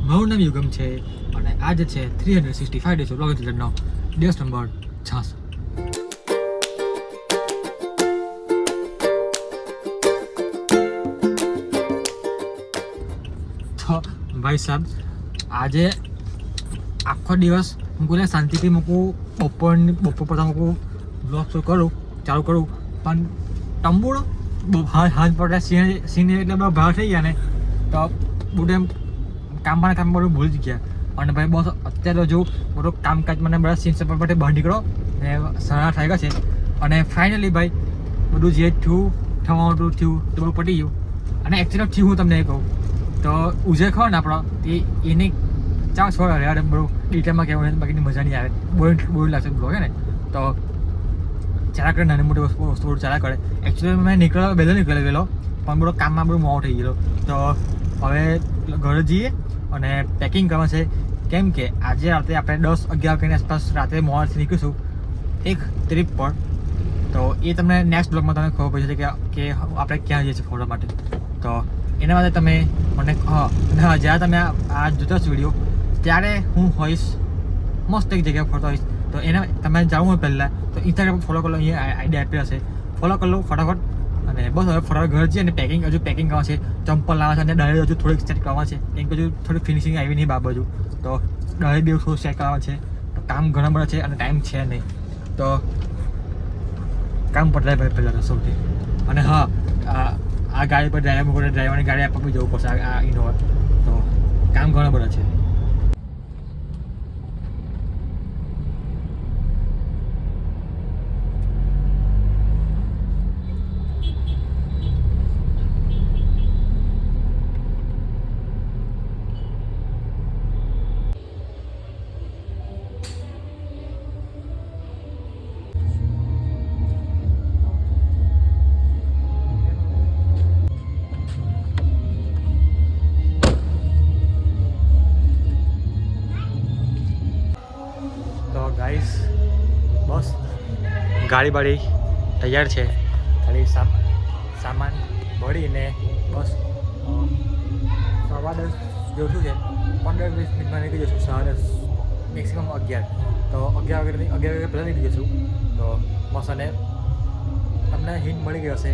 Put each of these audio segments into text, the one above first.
મારું નામ યુગમ છે અને આજે છે 365 ડેઝ બ્લોગ ચેનલનો દિવસ નંબર 66. તો ભાઈ સાહેબ આજે આખો દિવસ મૂકું ને શાંતિથી મૂકું બપોર પડતા મૂકું બ્લોગ શરૂ કરું ચાલુ કરું પણ ટંબુડો હાથ પડતા સીને એટલે બધા ભાર થઈ ગયા ને તો બધું એમ કામ બધું ભૂલી જ ગયા. અને ભાઈ બસ અત્યારે જો બધું કામકાજ મને બધા સીન સફર માટે બહાર નીકળો ને સારા થઈ ગયા છે. અને ફાઇનલી ભાઈ બધું જે થવાનું થયું તે બધું પટી ગયું. અને એકચ્યુઅલી થયું હું તમને એ કહું તો ઉજે ખબર ને આપણો તે એને ચાલ છોડ યાર બધું ડિટેલમાં કહેવું બાકીની મજા નહીં આવે બોરિંગ લાગશે બ્લોગ ને તો ચાલા કરે નાની મોટી વસ્તુ ચાલા કરે. એકચ્યુઅલી મેં નીકળેલો પણ બધો કામમાં બધું મોડું થઈ ગયેલો. તો હવે ઘરે જઈએ અને પેકિંગ કરવા છે કેમ કે આજે રાતે આપણે 10-11 વાગ્યાની આસપાસ રાતે મોડથી નીકળીશું એક ટ્રીપ પર. તો એ તમને નેક્સ્ટ બ્લોગમાં તમને ખબર પડી છે કે આપણે ક્યાં જઈએ છીએ ફોટો માટે. તો એના માટે તમે મને જ્યારે તમે આ જોતા છો વિડીયો ત્યારે હું હોઈશ મસ્ત એક જગ્યાએ ફોટો હોઈશ. તો એને તમે જાણવું હોય પહેલાં તો ઇન્સ્ટાગ્રામ ફોલો કરી લો, અહીંયા આઈડી આપી હશે, ફોલો કરી લો ફટાફટ. અને બસ હવે ફટાફટ ઘર જઈએ અને પેકિંગ કરવા છે, ચંપલ લાવવા છે અને ડાયરી હજુ થોડીક સેટ કરવા છે. એક બાજુ થોડીક ફિનિશિંગ આવી નહીં બાજુ તો ડાયરી બી થોડું સેટ કરવા છે. તો કામ ઘણા બધા છે અને ટાઈમ છે નહીં તો કામ પતાય ભાઈ પહેલાં સૌથી. અને હા આ ગાડી પર ડ્રાઈવરની ગાડી આપવા જવું પડશે આ ઇનોવા. તો કામ ઘણા બધા છે. ગાઈસ બસ ગાડી તૈયાર છે, ખાલી સામાન ભરીને બસ 10:15 જેવું છે. 15-20 મિનિટમાં નીકળી જઈશું. 10:30 મેક્સિમમ 11. તો 11 વાગે પહેલાં નીકળી જઈશું. તો બસ અને તમને હિન્ટ મળી ગઈ હશે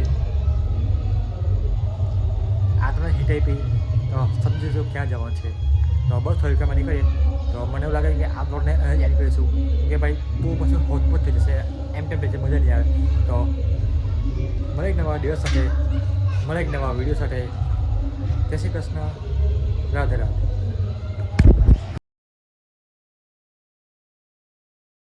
આ તમને હિન્ટ આપી તો સમજી જઈશું ક્યાં જવાનું છે. તો બસ થોડીક વારમાં નીકળીએ. તો મને એવું લાગે કે આ બ્લોગને એન્ડ કરીશું કે ભાઈ બહુ પછી હોટપોટ થઈ જશે, એમ થઈ જશે, મજા નહીં આવે. તો મળે એક નવા દિવસ સાથે, મળે એક નવા વિડીયો સાથે. જય શ્રી કૃષ્ણ, રાધે રાધે.